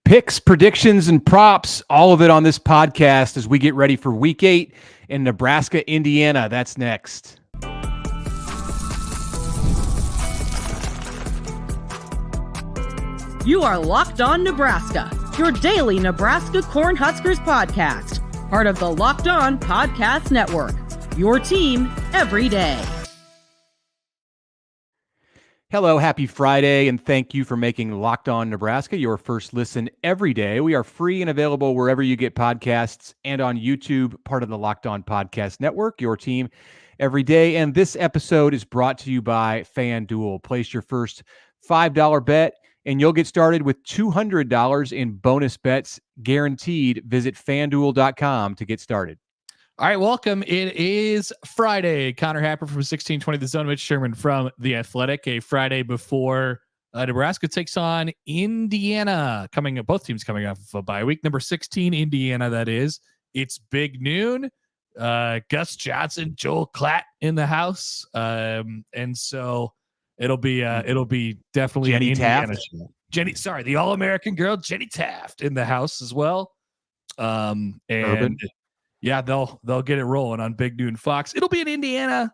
Picks, predictions, and props, all of it on this podcast as we get ready for Week 8 in Nebraska, Indiana. That's next. You are Locked On Nebraska, your daily Nebraska Cornhuskers podcast, part of the Locked On Podcast Network, your team every day. Hello, happy Friday, and thank you for making Locked On Nebraska your first listen every day. We are free and available wherever you get podcasts and on YouTube, part of the Locked On Podcast Network, your team every day. And this episode is brought to you by FanDuel. Place your first $5 bet, and you'll get started with $200 in bonus bets guaranteed. Visit FanDuel.com to get started. All right, welcome. It is Friday. Connor Happer from 1620 The Zone, Mitch Sherman from The Athletic. A Friday before Nebraska takes on Indiana. Both teams coming off of a bye week. Number 16, Indiana, that is. It's big noon. Gus Johnson, Joel Klatt in the house. And so it'll be definitely Jenny Indiana Taft. show. The All-American girl, Jenny Taft, in the house as well. Urban. Yeah, they'll get it rolling on Big Noon Fox. It'll be an Indiana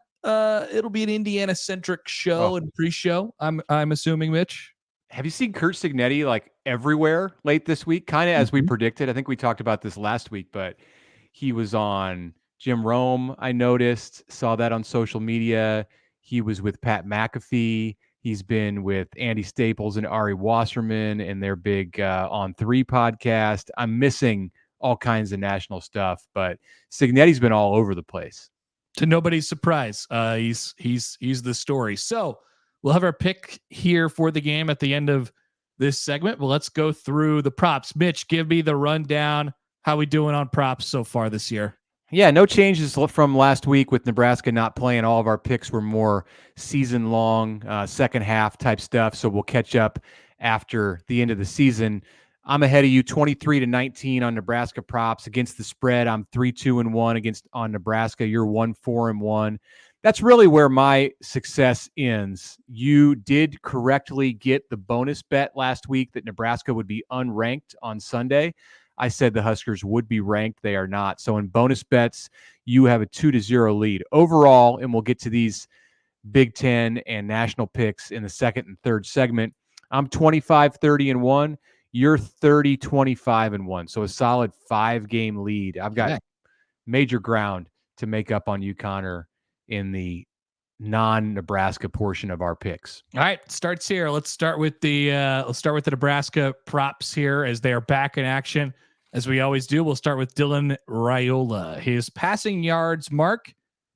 centric show and pre-show. I'm assuming, Mitch. Have you seen Curt Cignetti like everywhere late this week? Kind of as we predicted. I think we talked about this last week, but he was on Jim Rome. I noticed, saw that on social media. He was with Pat McAfee. He's been with Andy Staples and Ari Wasserman and their big On 3 podcast. I'm missing all kinds of national stuff, but Cignetti's been all over the place. To nobody's surprise, he's the story. So we'll have our pick here for the game at the end of this segment. Well, let's go through the props. Mitch, give me the rundown. How we doing on props so far this year? Yeah, no changes from last week with Nebraska not playing. All of our picks were more season-long, second half type stuff, so we'll catch up after the end of the season. I'm ahead of you 23-19 on Nebraska props against the spread. I'm 3-2-1 on Nebraska. You're 1-4-1. That's really where my success ends. You did correctly get the bonus bet last week that Nebraska would be unranked on Sunday. I said the Huskers would be ranked. They are not. So in bonus bets, you have a 2-0 lead. Overall, and we'll get to these Big Ten and national picks in the second and third segment, I'm 25-30-1. You're 30-25-1. So a solid 5-game lead. I've got major ground to make up on you, Connor, in the non-Nebraska portion of our picks. All right, starts here. Let's start with the Nebraska props here as they are back in action. As we always do, we'll start with Dylan Raiola. His passing yards mark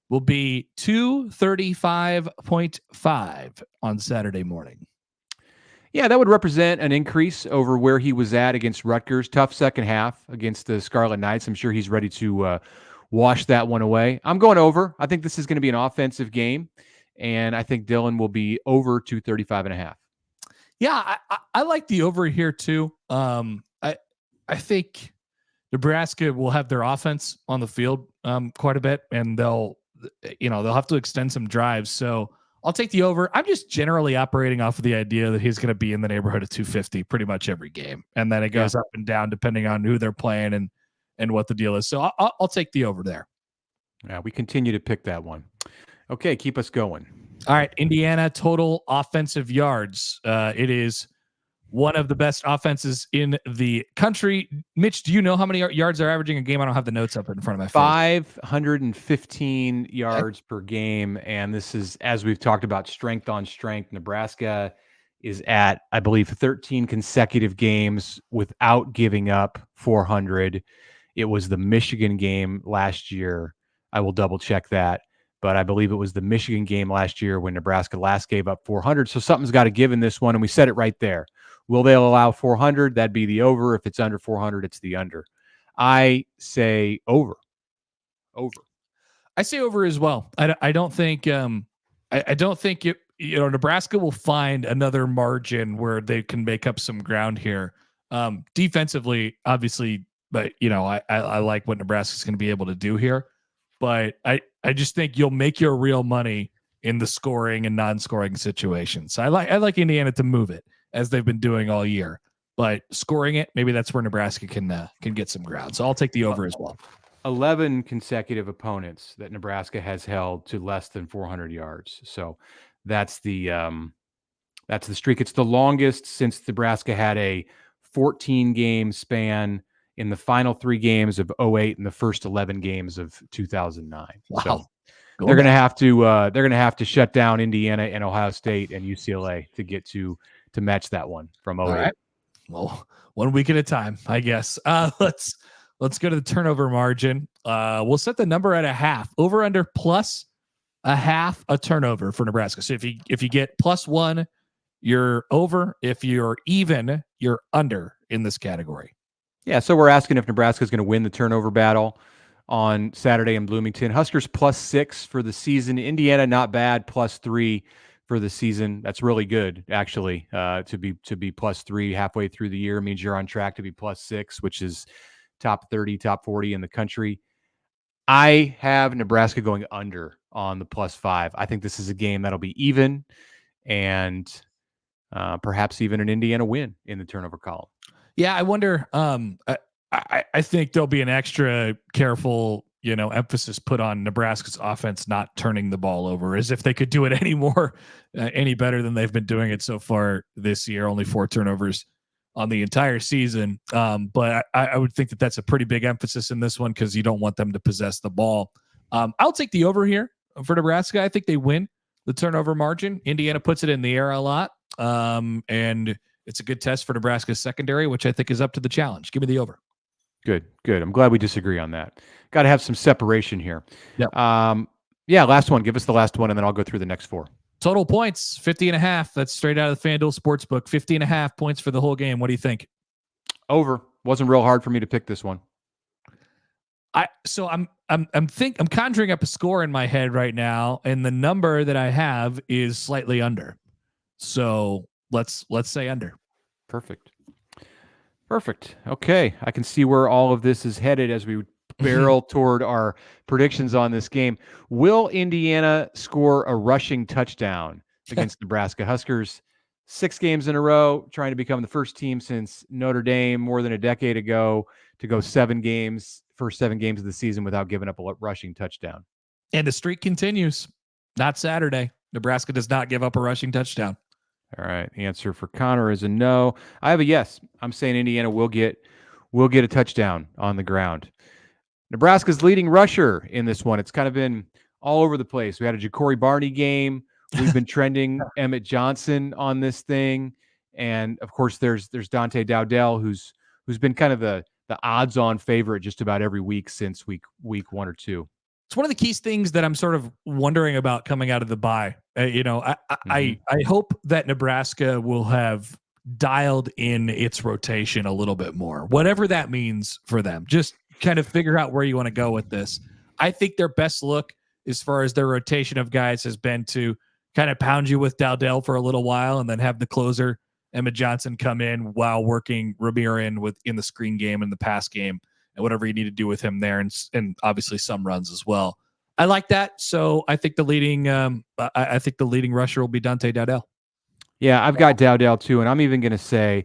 will be 235.5 on Saturday morning. Yeah, that would represent an increase over where he was at against Rutgers. Tough second half against the Scarlet Knights. I'm sure he's ready to wash that one away. I'm going over. I think this is going to be an offensive game, and I think Dylan will be over 235.5. Yeah, I like the over here too. I think Nebraska will have their offense on the field quite a bit, and they'll have to extend some drives. So I'll take the over. I'm just generally operating off of the idea that he's going to be in the neighborhood of 250 pretty much every game. And then it goes up and down depending on who they're playing and what the deal is. So I'll take the over there. Yeah, we continue to pick that one. Okay, keep us going. All right, Indiana total offensive yards. It is one of the best offenses in the country. Mitch, do you know how many yards they're averaging a game? I don't have the notes up in front of my face. 515 yards per game. And this is, as we've talked about, strength on strength. Nebraska is at, I believe, 13 consecutive games without giving up 400. It was the Michigan game last year. I will double check that. But I believe it was the Michigan game last year when Nebraska last gave up 400. So something's got to give in this one. And we said it right there. Will they allow 400? That'd be the over. If it's under 400, it's the under. I say over. Over. I say over as well. I don't think Nebraska will find another margin where they can make up some ground here. Defensively, obviously, but I like what Nebraska's going to be able to do here. But I just think you'll make your real money in the scoring and non-scoring situations. So I like Indiana to move it as they've been doing all year. but scoring it, maybe that's where Nebraska can get some ground. So I'll take the over as well. 11 consecutive opponents that Nebraska has held to less than 400 yards. So that's the streak. It's the longest since Nebraska had a 14-game span in the final 3 games of 2008 and the first 11 games of 2009. Wow. So they're going to have to shut down Indiana and Ohio State and UCLA to get to match that one from 2008. All right. Well, 1 week at a time, I guess. Let's go to the turnover margin. We'll set the number at 0.5. Over under plus 0.5 a turnover for Nebraska. So if you get +1, you're over. If you're even, you're under in this category. Yeah, so we're asking if Nebraska is going to win the turnover battle on Saturday in Bloomington. Huskers +6 for the season. Indiana not bad, +3 for the season. That's really good, actually. To be +3 halfway through the year means you're on track to be +6, which is top 30, top 40 in the country. I have Nebraska going under on the +5. I think this is a game that'll be even, and perhaps even an Indiana win in the turnover column. Yeah, I wonder. I think there'll be an extra careful, emphasis put on Nebraska's offense not turning the ball over, as if they could do it any better than they've been doing it so far this year. Only 4 turnovers on the entire season. But I would think that that's a pretty big emphasis in this one because you don't want them to possess the ball. I'll take the over here for Nebraska. I think they win the turnover margin. Indiana puts it in the air a lot. And it's a good test for Nebraska's secondary, which I think is up to the challenge. Give me the over. Good. I'm glad we disagree on that. Got to have some separation here. Yep. Yeah, last one. Give us the last one, and then I'll go through the next 4. Total points, 50.5. That's straight out of the FanDuel Sportsbook. 50.5 points for the whole game. What do you think? Over. Wasn't real hard for me to pick this one. I'm conjuring up a score in my head right now, and the number that I have is slightly under. So let's say under. Perfect. Okay. I can see where all of this is headed as we barrel toward our predictions on this game. Will Indiana score a rushing touchdown against Nebraska? Huskers 6 games in a row, trying to become the first team since Notre Dame more than a decade ago to go 7 games, first 7 games of the season without giving up a rushing touchdown. And the streak continues. Not Saturday. Nebraska does not give up a rushing touchdown. All right. The answer for Connor is a no. I have a yes. I'm saying Indiana will get a touchdown on the ground. Nebraska's leading rusher in this one. It's kind of been all over the place. We had a Ja'Cory Barney game. We've been trending Emmett Johnson on this thing. And of course there's Dante Dowdell, who's been kind of the odds-on favorite just about every week since week 1 or 2. It's one of the key things that I'm sort of wondering about coming out of the bye. I hope that Nebraska will have dialed in its rotation a little bit more, whatever that means for them. Just kind of figure out where you want to go with this. I think their best look as far as their rotation of guys has been to kind of pound you with Dowdell for a little while and then have the closer, Emmett Johnson, come in while working Ramir in the screen game and the pass game and whatever you need to do with him there, and obviously some runs as well. I like that. So I think the leading rusher will be Dante Dowdell. Yeah, I've got Dowdell too, and I'm even going to say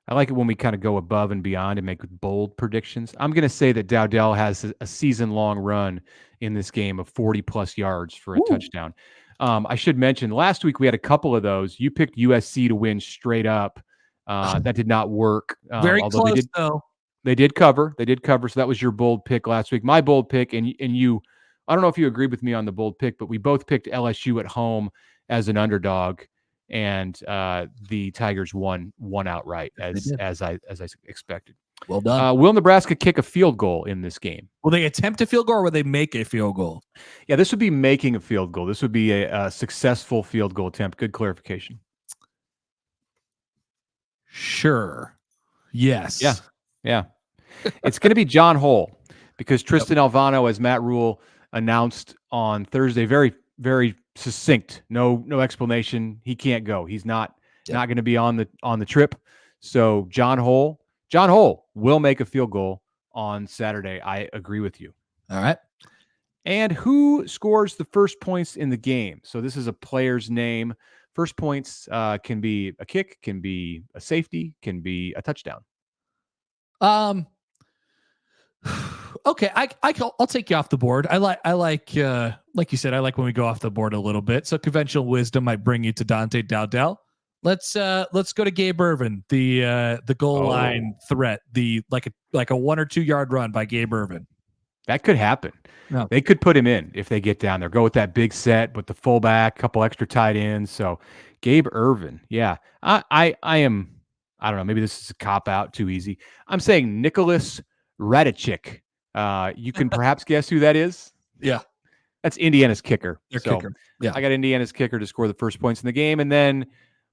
I like it when we kind of go above and beyond and make bold predictions. I'm going to say that Dowdell has a season-long run in this game of 40-plus yards for a touchdown. I should mention, last week we had a couple of those. You picked USC to win straight up. That did not work. Very close, though. They did cover. So that was your bold pick last week. My bold pick, and you, I don't know if you agreed with me on the bold pick, but we both picked LSU at home as an underdog, and the Tigers won outright as I expected. Well done. Will Nebraska kick a field goal in this game? Will they attempt a field goal or will they make a field goal? Yeah, this would be making a field goal. This would be a successful field goal attempt. Good clarification. Sure. Yes. Yeah. It's going to be John Hole because Tristan Alvano, as Matt Rhule announced on Thursday, very, very succinct. No explanation. He can't go. He's not going to be on the trip. So John Hole will make a field goal on Saturday. I agree with you. All right. And who scores the first points in the game? So this is a player's name First points can be a kick, can be a safety, can be a touchdown. Okay, I'll take you off the board. I like you said, I like when we go off the board a little bit. So conventional wisdom might bring you to Dante Dowdell. Let's go to Gabe Ervin, the goal line threat, like a 1 or 2 yard run by Gabe Ervin. That could happen. No. They could put him in if they get down there. Go with that big set with the fullback, couple extra tight ends. So Gabe Ervin, yeah. I am. I don't know. Maybe this is a cop out, too easy. I'm saying Nicholas Radicic. You can perhaps guess who that is. Yeah, that's Indiana's kicker. Their kicker. Yeah, I got Indiana's kicker to score the first points in the game. And then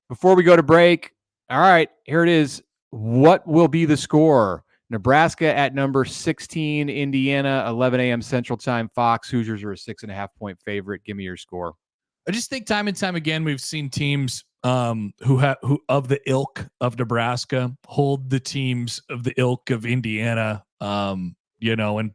before we go to break, all right, here it is. What will be the score? Nebraska at number 16, Indiana, 11 a.m. Central Time, Fox. Hoosiers are a 6.5-point favorite. Give me your score. I just think time and time again we've seen teams who of the ilk of Nebraska hold the teams of the ilk of Indiana, and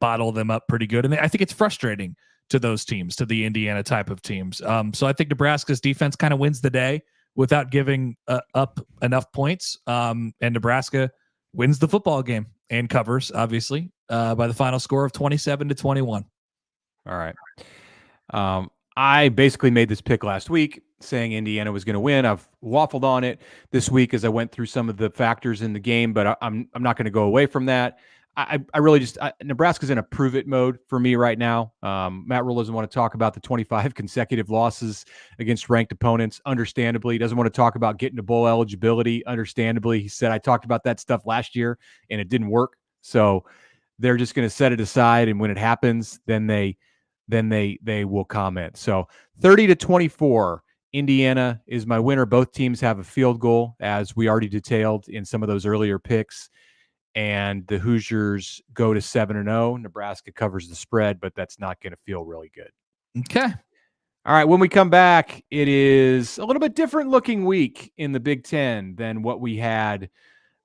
bottle them up pretty good. And I think it's frustrating to those teams, to the Indiana type of teams. So I think Nebraska's defense kind of wins the day without giving up enough points. And Nebraska wins the football game and covers, obviously, by the final score of 27-21. All right. I basically made this pick last week saying Indiana was going to win. I've waffled on it this week as I went through some of the factors in the game, but I'm not going to go away from that. I really just Nebraska's in a prove it mode for me right now. Matt Rhule doesn't want to talk about the 25 consecutive losses against ranked opponents. Understandably, he doesn't want to talk about getting to bowl eligibility. Understandably, he said I talked about that stuff last year and it didn't work. So they're just going to set it aside, and when it happens, then they will comment. So 30-24, Indiana is my winner. Both teams have a field goal, as we already detailed in some of those earlier picks. And the Hoosiers go to 7-0. Nebraska covers the spread, but that's not going to feel really good. Okay. All right. When we come back, it is a little bit different looking week in the Big Ten than what we had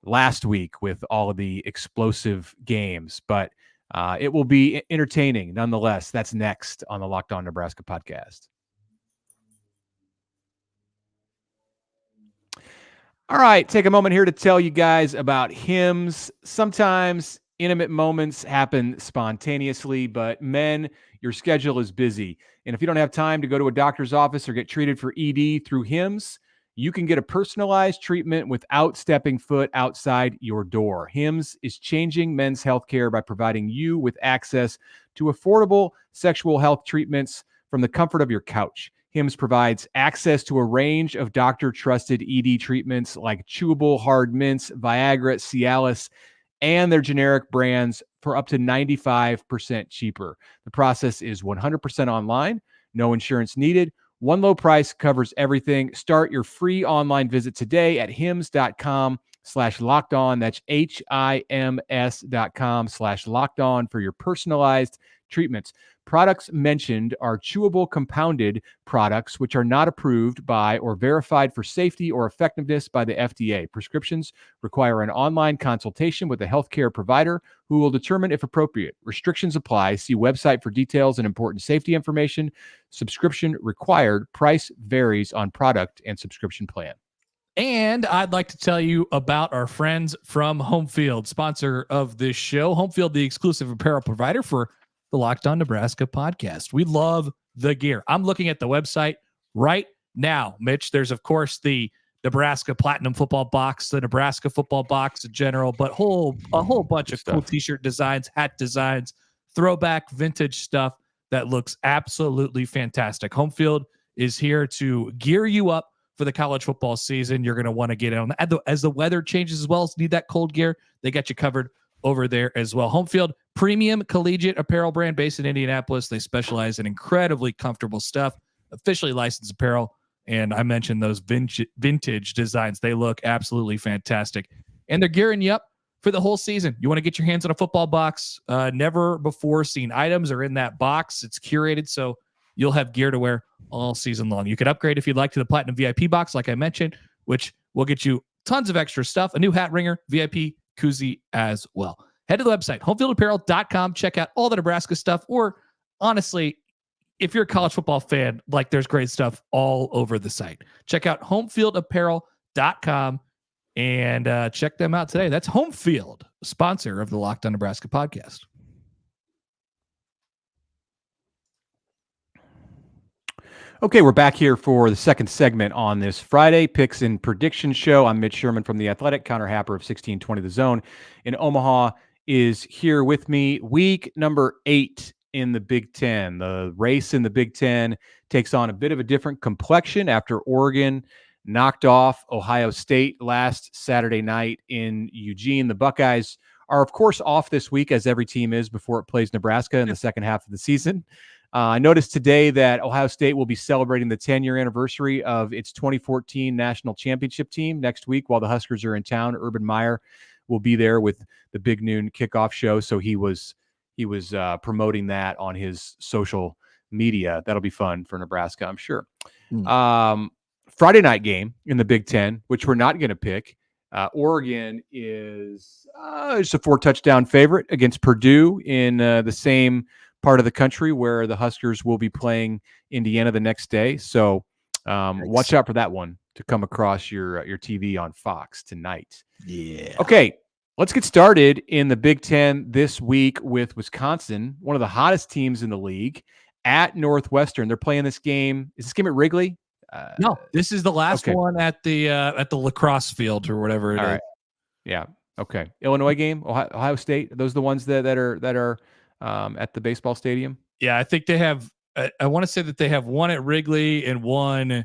last week with all of the explosive games, but it will be entertaining nonetheless. That's next on the Locked On Nebraska podcast. All right, take a moment here to tell you guys about Hims. Sometimes intimate moments happen spontaneously, but men, your schedule is busy. And if you don't have time to go to a doctor's office or get treated for ED through Hims, you can get a personalized treatment without stepping foot outside your door. Hims is changing men's healthcare by providing you with access to affordable sexual health treatments from the comfort of your couch. Hims provides access to a range of doctor-trusted ED treatments like chewable hard mints, Viagra, Cialis, and their generic brands for up to 95% cheaper. The process is 100% online, no insurance needed. One low price covers everything. Start your free online visit today at hims.com/lockedon. That's HIMS.com/lockedon for your personalized treatments. Products mentioned are chewable compounded products, which are not approved by or verified for safety or effectiveness by the FDA. Prescriptions require an online consultation with a healthcare provider who will determine if appropriate. Restrictions apply. See website for details and important safety information. Subscription required. Price varies on product and subscription plan. And I'd like to tell you about our friends from Homefield, sponsor of this show. Homefield, the exclusive apparel provider for the Locked On Nebraska podcast. We love the gear. I'm looking at the website right now, Mitch. There's, of course, the Nebraska Platinum football box, the Nebraska football box in general, but a whole bunch of cool t-shirt designs, hat designs, throwback vintage stuff that looks absolutely fantastic. Homefield is here to gear you up for the college football season. You're going to want to get on that. As the weather changes as well, need that cold gear, they got you covered over there as well. Homefield, premium collegiate apparel brand based in Indianapolis. They specialize in incredibly comfortable stuff, officially licensed apparel. And I mentioned those vintage designs. They look absolutely fantastic. And they're gearing you up for the whole season. You want to get your hands on a football box. Never before seen items are in that box. It's curated, so you'll have gear to wear all season long. You can upgrade if you'd like to the Platinum VIP box, like I mentioned, which will get you tons of extra stuff, a new hat ringer, VIP koozie as well. Head to the website, homefieldapparel.com. Check out all the Nebraska stuff, or honestly, if you're a college football fan, like there's great stuff all over the site. Check out homefieldapparel.com and check them out today. That's Homefield, sponsor of the Locked On Nebraska podcast. Okay, we're back here for the second segment on this Friday Picks and Prediction Show. I'm Mitch Sherman from The Athletic. Connor Happer of 1620 The Zone in Omaha is here with me. Week number 8 in the Big Ten. The race in the Big Ten takes on a bit of a different complexion after Oregon knocked off Ohio State last Saturday night in Eugene. The Buckeyes are, of course, off this week, as every team is before it plays Nebraska in the second half of the season. I noticed today that Ohio State will be celebrating the 10-year anniversary of its 2014 national championship team next week while the Huskers are in town. Urban Meyer will be there with the Big Noon kickoff show, so he was promoting that on his social media. That'll be fun for Nebraska, I'm sure. Friday night game in the Big Ten, which we're not going to pick. Oregon is just a 4-touchdown favorite against Purdue in the same part of the country where the Huskers will be playing Indiana the next day. So watch out for that one to come across your TV on Fox tonight. Yeah. Okay, let's get started in the Big Ten this week with Wisconsin, one of the hottest teams in the league, at Northwestern. They're playing this game. Is this game at Wrigley? No, this is the last one at the lacrosse field or whatever it is. Right. Yeah. Okay. Illinois game, Ohio State. Are those the ones that are at the baseball stadium? Yeah, I think they have. I want to say that they have one at Wrigley and one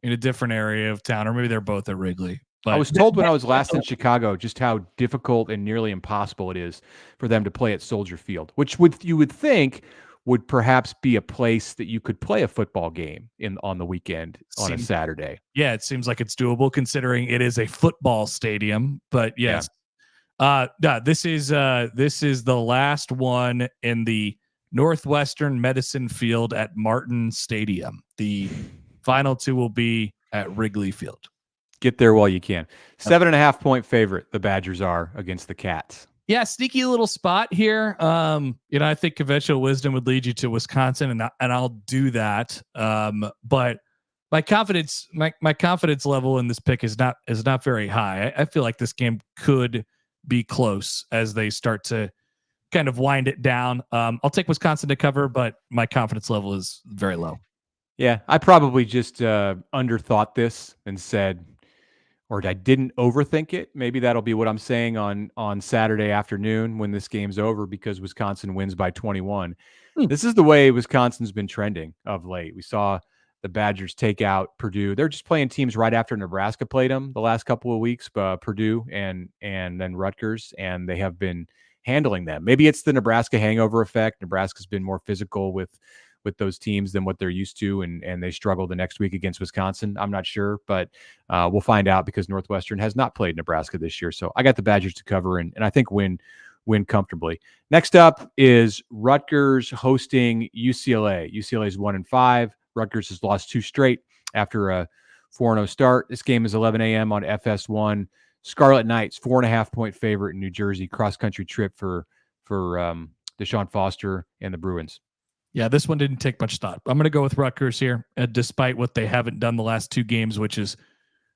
in a different area of town, or maybe they're both at Wrigley. But I was told when I was last in Chicago just how difficult and nearly impossible it is for them to play at Soldier Field, which you would think would perhaps be a place that you could play a football game on the weekend on a Saturday. Yeah, it seems like it's doable considering it is a football stadium. But yes, this is the last one in the Northwestern Medicine Field at Martin Stadium. The final two will be at Wrigley Field. Get there while you can. 7.5 point favorite the Badgers are against the Cats. Yeah, sneaky little spot here. I think conventional wisdom would lead you to Wisconsin, and I'll do that. But my confidence level in this pick is not very high. I feel like this game could be close as they start to kind of wind it down. I'll take Wisconsin to cover, but my confidence level is very low. Yeah, I probably just underthought this and said, or I didn't overthink it. Maybe that'll be what I'm saying on Saturday afternoon when this game's over because Wisconsin wins by 21. This is the way Wisconsin's been trending of late. We saw the Badgers take out Purdue. They're just playing teams right after Nebraska played them the last couple of weeks, Purdue and then Rutgers, and they have been handling them. Maybe it's the Nebraska hangover effect. Nebraska's been more physical with those teams than what they're used to, and they struggle the next week against Wisconsin. I'm not sure, but we'll find out because Northwestern has not played Nebraska this year. So I got the Badgers to cover and I think win comfortably. Next up is Rutgers hosting UCLA. UCLA is 1-5. Rutgers has lost 2 straight after a 4-0 start. This game is 11 a.m. on FS1. Scarlet Knights, 4.5 point favorite in New Jersey. Cross-country trip for Deshaun Foster and the Bruins. Yeah, this one didn't take much thought. I'm going to go with Rutgers here, despite what they haven't done the last 2 games, which is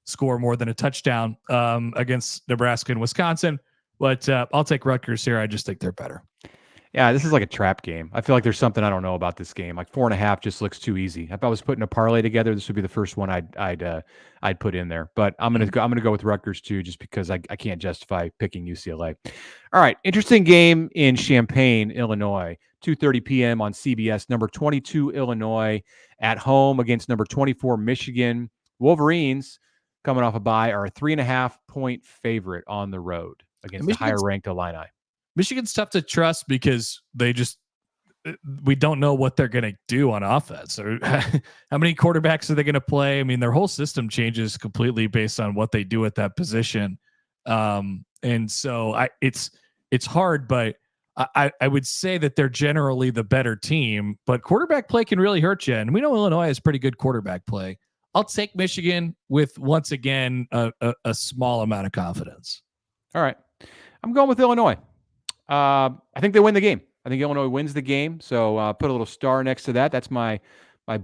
score more than a touchdown against Nebraska and Wisconsin. But I'll take Rutgers here. I just think they're better. Yeah, this is like a trap game. I feel like there's something I don't know about this game. Like 4.5 just looks too easy. If I was putting a parlay together, this would be the first one I'd put in there. But I'm gonna go with Rutgers too, just because I can't justify picking UCLA. All right, interesting game in Champaign, Illinois. 2:30 p.m. on CBS. Number 22 Illinois at home against number 24 Michigan. Wolverines, coming off a bye, are a 3.5 point favorite on the road against the higher ranked Illini. Michigan's tough to trust because we don't know what they're going to do on offense or how many quarterbacks are they going to play. I mean, their whole system changes completely based on what they do at that position. And so it's hard, but I would say that they're generally the better team, but quarterback play can really hurt you. And we know Illinois has pretty good quarterback play. I'll take Michigan with, once again, a small amount of confidence. All right. I'm going with Illinois. I think they win the game. I think Illinois wins the game. So put a little star next to that. That's my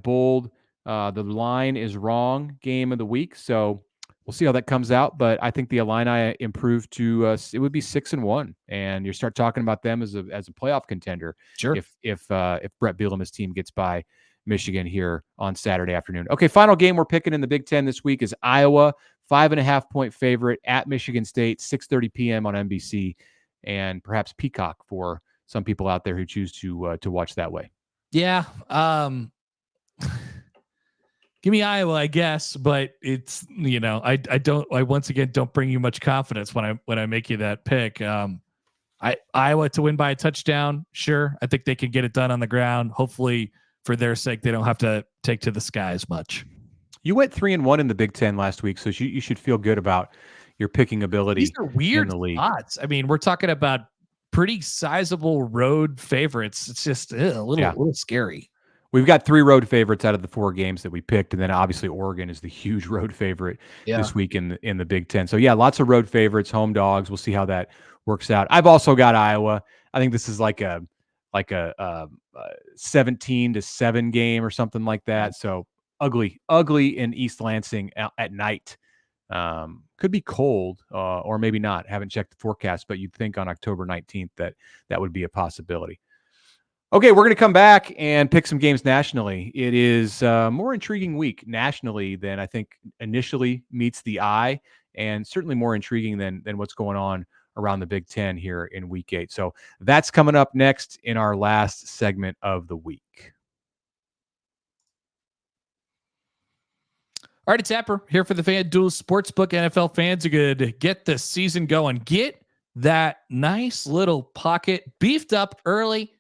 bold. The line is wrong game of the week. So we'll see how that comes out. But I think the Illini improved to it would be 6-1, and you start talking about them as a playoff contender. Sure. If Brett Bielema's team gets by Michigan here on Saturday afternoon. Okay, final game we're picking in the Big Ten this week is Iowa, 5.5-point favorite at Michigan State, 6:30 p.m. on NBC, and perhaps Peacock for some people out there who choose to watch that way. Yeah. Give me Iowa, I guess, but it's, I once again don't bring you much confidence when I make you that pick. Iowa to win by a touchdown. Sure. I think they can get it done on the ground. Hopefully for their sake, they don't have to take to the sky as much. You went 3-1 in the Big Ten last week, so you should feel good about your picking ability. These are weird spots. I mean, we're talking about pretty sizable road favorites. It's just a little scary. We've got 3 road favorites out of the 4 games that we picked, and then obviously Oregon is the huge road favorite this week in the Big Ten. So yeah, lots of road favorites, home dogs. We'll see how that works out. I've also got Iowa. I think this is like a 17-7 game or something like that. So ugly in East Lansing at night. Could be cold or maybe not. Haven't checked the forecast, but you'd think on October 19th that would be a possibility. Okay, we're going to come back and pick some games nationally. It is a more intriguing week nationally than I think initially meets the eye, and certainly more intriguing than what's going on around the Big Ten here in Week 8. So that's coming up next in our last segment of the week. All right, it's Apper here for the FanDuel Sportsbook. NFL fans are going to get the season going. Get that nice little pocket beefed up early.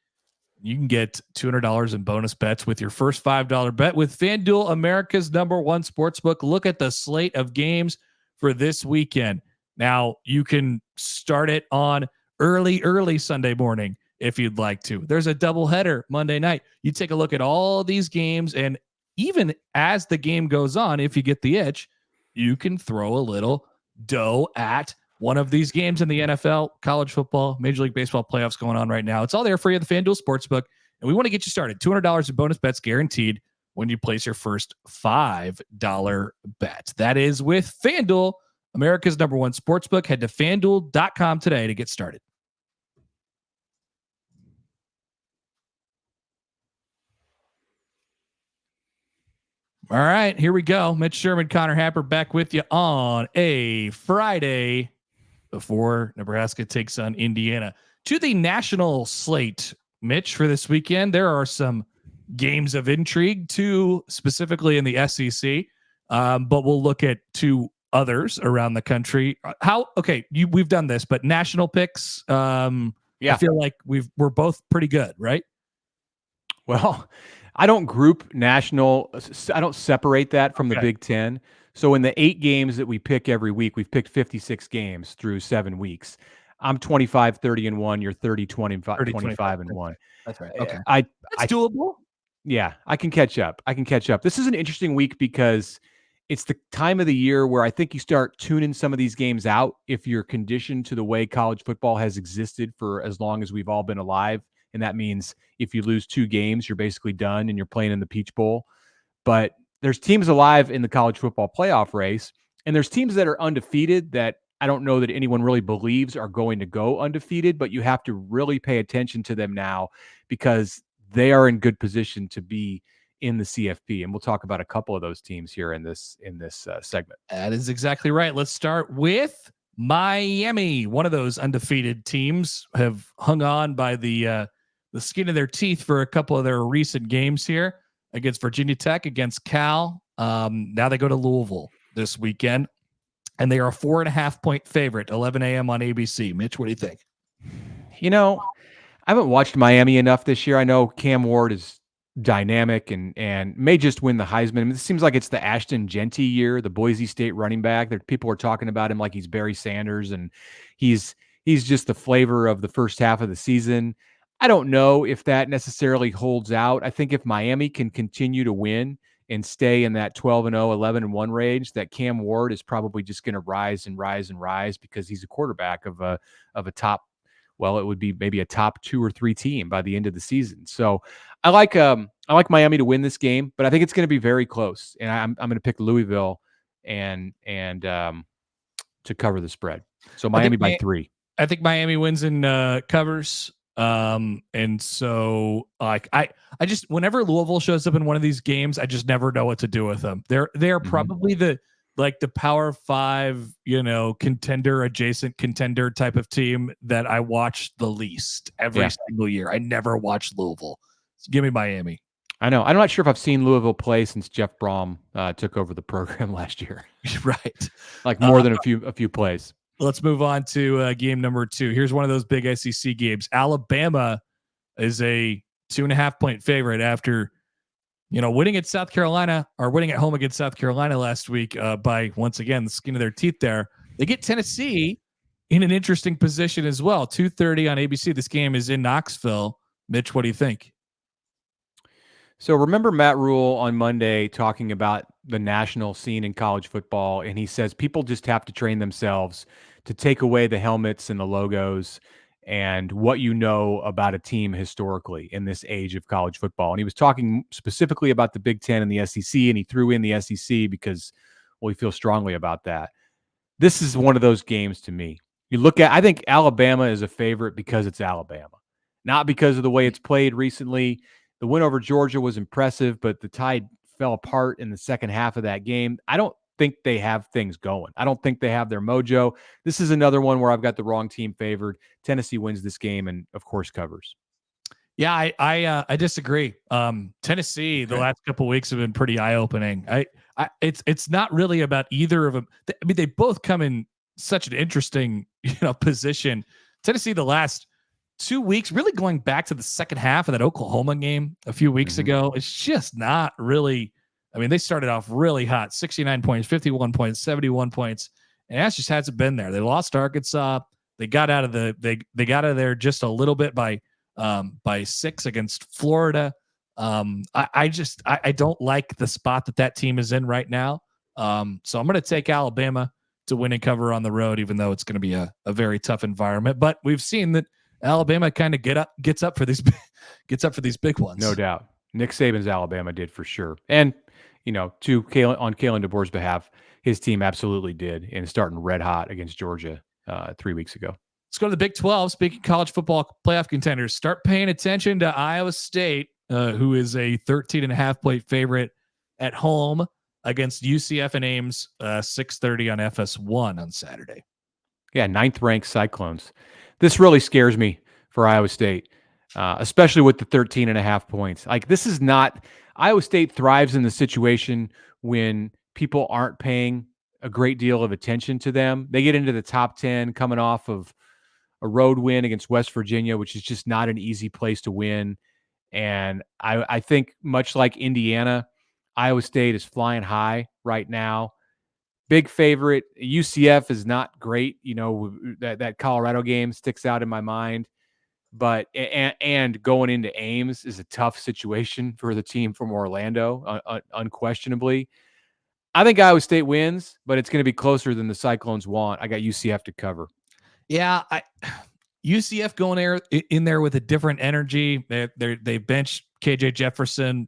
You can get $200 in bonus bets with your first $5 bet with FanDuel, America's #1 sportsbook. Look at the slate of games for this weekend. Now, you can start it on early Sunday morning if you'd like to. There's a doubleheader Monday night. You take a look at all these games, and even as the game goes on, if you get the itch, you can throw a little dough at one of these games in the NFL, college football, Major League Baseball playoffs going on right now. It's all there for you at the FanDuel Sportsbook, and we want to get you started. $200 in bonus bets guaranteed when you place your first $5 bet. That is with FanDuel, America's #1 sportsbook. Head to FanDuel.com today to get started. All right, here we go. Mitch Sherman, Connor Happer back with you on a Friday before Nebraska takes on Indiana. To the national slate, Mitch, for this weekend, there are some games of intrigue, too, specifically in the SEC, but we'll look at 2 others around the country. We've done this, but national picks, I feel like we're both pretty good, right? Well, I don't group national. I don't separate that from the Big Ten. So in the 8 games that we pick every week, we've picked 56 games through 7 weeks. I'm 25-30-1. You're 30-25-1. That's right. Okay. That's doable. Yeah, I can catch up. This is an interesting week because it's the time of the year where I think you start tuning some of these games out if you're conditioned to the way college football has existed for as long as we've all been alive. And that means if you lose 2 games, you're basically done and you're playing in the Peach Bowl. But there's teams alive in the college football playoff race, and there's teams that are undefeated that I don't know that anyone really believes are going to go undefeated, but you have to really pay attention to them now because they are in good position to be in the CFP. And we'll talk about a couple of those teams here in this segment. That is exactly right. Let's start with Miami. One of those undefeated teams have hung on by the skin of their teeth for a couple of their recent games here against Virginia Tech, against Cal. Now they go to Louisville this weekend, and they are a 4.5-point favorite, 11 a.m. on ABC. Mitch, what do you think? I haven't watched Miami enough this year. I know Cam Ward is dynamic and may just win the Heisman. I mean, it seems like it's the Ashton Genty year, the Boise State running back. That people are talking about him like he's Barry Sanders, and he's just the flavor of the first half of the season. I don't know if that necessarily holds out. I think if Miami can continue to win and stay in that 12-0, 11-1 range, that Cam Ward is probably just going to rise and rise and rise because he's a quarterback of a top well, it would be maybe a top 2 or 3 team by the end of the season. So I like Miami to win this game, but I think it's going to be very close. And I'm going to pick Louisville and to cover the spread. So Miami by 3. I think Miami wins and covers. And so like I just, whenever Louisville shows up in one of these games, I just never know what to do with them. They're probably the Power 5, adjacent contender type of team that I watch the least every single year. I never watch Louisville. So give me Miami. I know. I'm not sure if I've seen Louisville play since Jeff Brom took over the program last year. Right. Like more than a few plays. Let's move on to game number 2. Here's one of those big SEC games. Alabama is a 2.5-point favorite after, winning at South Carolina, or winning at home against South Carolina last week by, once again, the skin of their teeth there. They get Tennessee in an interesting position as well. 2:30 on ABC. This game is in Knoxville. Mitch, what do you think? So remember Matt Rhule on Monday talking about the national scene in college football, and he says people just have to train themselves to take away the helmets and the logos and what you know about a team historically in this age of college football. And he was talking specifically about the Big Ten and the SEC, and he threw in the SEC because, well, he feels strongly about that. This is one of those games to me. I think Alabama is a favorite because it's Alabama, not because of the way it's played recently. The win over Georgia was impressive, but the Tide fell apart in the second half of that game. I don't think they have things going. I don't think they have their mojo. This is another one where I've got the wrong team favored. Tennessee wins this game and, of course, covers. Yeah, I disagree. Tennessee, the last couple of weeks have been pretty eye-opening. It's not really about either of them. I mean, they both come in such an interesting, position. Tennessee, the last 2 weeks, really going back to the second half of that Oklahoma game a few weeks ago, it's just not really. I mean, they started off really hot, 69 points, 51 points, 71 points, and that just hasn't been there. They lost to Arkansas. They got out of they got out of there just a little bit by 6 against Florida. I don't like the spot that team is in right now. So I'm going to take Alabama to win and cover on the road, even though it's going to be a very tough environment. But we've seen that Alabama kind of gets up for these big ones. No doubt. Nick Saban's Alabama did for sure. And, on Kalen DeBoer's behalf, his team absolutely did in starting red hot against Georgia 3 weeks ago. Let's go to the Big 12. Speaking college football playoff contenders, start paying attention to Iowa State, who is a 13.5-point favorite at home against UCF and Ames, 6:30 on FS1 on Saturday. Yeah, 9th-ranked Cyclones. This really scares me for Iowa State, especially with the 13.5 points. Like, this is not – Iowa State thrives in the situation when people aren't paying a great deal of attention to them. They get into the top 10 coming off of a road win against West Virginia, which is just not an easy place to win. And I think much like Indiana, Iowa State is flying high right now. Big favorite. UCF is not great. That Colorado game sticks out in my mind. But and going into Ames is a tough situation for the team from Orlando, unquestionably. I think Iowa State wins, but it's going to be closer than the Cyclones want. I got UCF to cover. Yeah, UCF going in there with a different energy. They benched KJ Jefferson,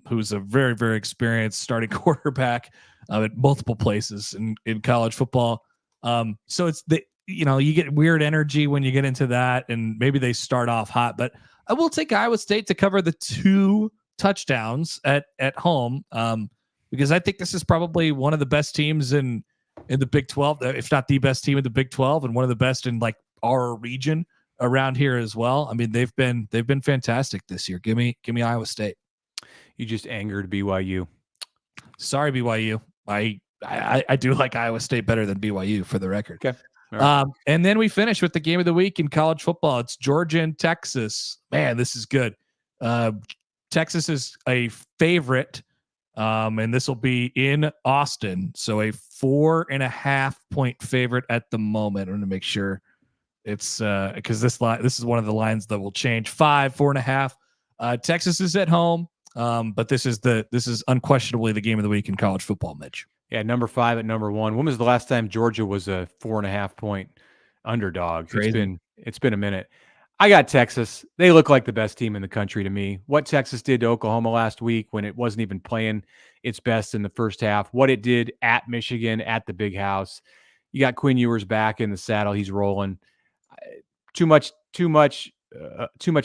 who's a very, very experienced starting quarterback at multiple places in college football. So it's you get weird energy when you get into that, and maybe they start off hot. But I will take Iowa State to cover the 2 touchdowns at home, because I think this is probably one of the best teams in the Big 12, if not the best team in the Big 12, and one of the best in like our region around here as well. I mean, they've been fantastic this year. Give me Iowa State. You just angered BYU. Sorry, BYU. I do like Iowa State better than BYU, for the record. Okay. Right. And then we finish with the game of the week in college football. It's Georgia and Texas. Man, this is good. Texas is a favorite, and this will be in Austin. So a 4.5-point favorite at the moment. I'm going to make sure it's because this is one of the lines that will change. 4.5. Texas is at home, but this is unquestionably the game of the week in college football, Mitch. Yeah, number 5 at number 1. When was the last time Georgia was a 4.5-point underdog? Crazy. It's been a minute. I got Texas. They look like the best team in the country to me. What Texas did to Oklahoma last week when it wasn't even playing its best in the first half, what it did at Michigan at the Big House. You got Quinn Ewers back in the saddle. He's rolling. Too much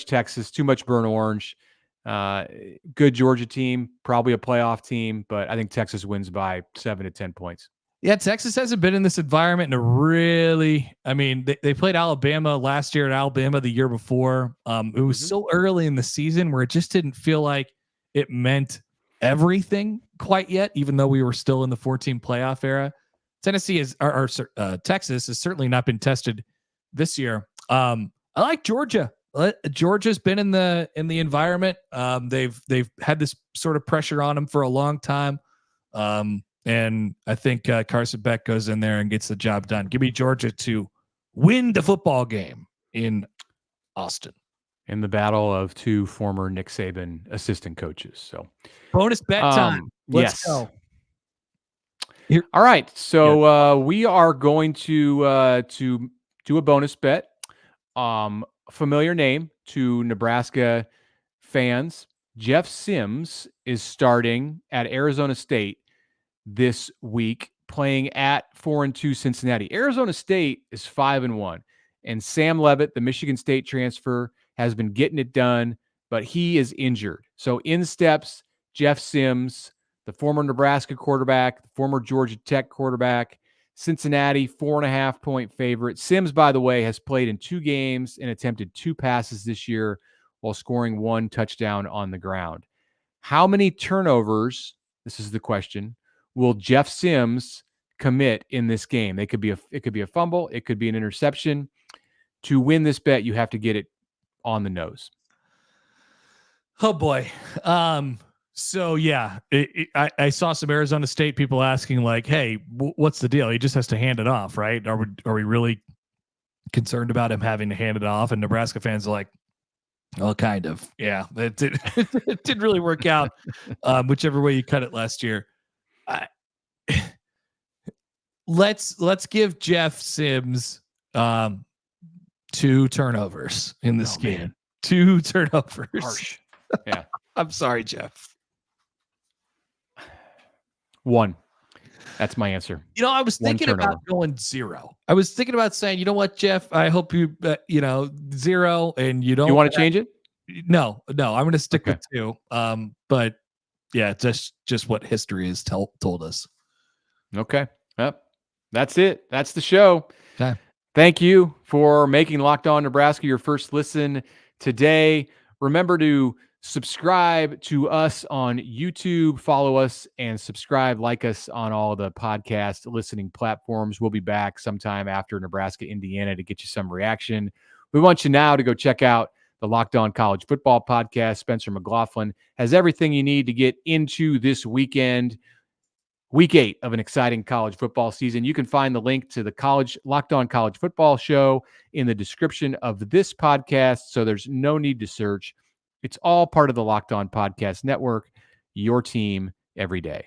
Texas, too much burnt orange. Good Georgia team, probably a playoff team, but I think Texas wins by 7 to 10 points. Yeah, Texas hasn't been in this environment in a really, I mean, they played Alabama last year at Alabama the year before. It was so early in the season where it just didn't feel like it meant everything quite yet, even though we were still in the 14 playoff era. Tennessee is, or Texas has certainly not been tested this year. I like Georgia. Georgia's been in the environment. They've had this sort of pressure on them for a long time. And I think Carson Beck goes in there and gets the job done. Give me Georgia to win the football game in Austin. In the battle of two former Nick Saban assistant coaches. So bonus bet time. Let's go. Here. All right. So we are going to do a bonus bet. Familiar name to Nebraska fans. Jeff Sims is starting at Arizona State this week, playing at 4-2 Cincinnati. Arizona State is 5-1, and Sam Leavitt, the Michigan State transfer, has been getting it done, but he is injured. So in steps Jeff Sims, the former Nebraska quarterback, the former Georgia Tech quarterback. Cincinnati, 4.5-point favorite. Sims, by the way, has played in 2 games and attempted 2 passes this year while scoring 1 touchdown on the ground. How many turnovers, this is the question, will Jeff Sims commit in this game? It could be a fumble. It could be an interception. To win this bet, you have to get it on the nose. Oh boy. So yeah, I saw some Arizona State people asking like, "Hey, what's the deal? He just has to hand it off, right? Are we really concerned about him having to hand it off?" And Nebraska fans are like, "Well, kind of. Yeah, it didn't really work out, whichever way you cut it last year." Let's give Jeff Sims 2 turnovers in this game. Man. 2 turnovers. Harsh. Yeah. I'm sorry, Jeff. 1. That's my answer. You know, I was thinking about going 0. I was thinking about saying, you know what, Jeff, I hope you, 0, and you don't. You want to change it? No, I'm going to stick with 2. But yeah, just what history has told us. Okay. Yep. That's it. That's the show. Okay. Thank you for making Locked On Nebraska your first listen today. Remember to subscribe to us on YouTube, follow us, and subscribe, like us on all the podcast listening platforms. We'll be back sometime after Nebraska, Indiana to get you some reaction. We want you now to go check out the Locked On College Football podcast. Spencer McLaughlin has everything you need to get into this weekend. Week 8 of an exciting college football season. You can find the link to the Locked On College Football show in the description of this podcast, so there's no need to search. It's all part of the Locked On Podcast Network, your team every day.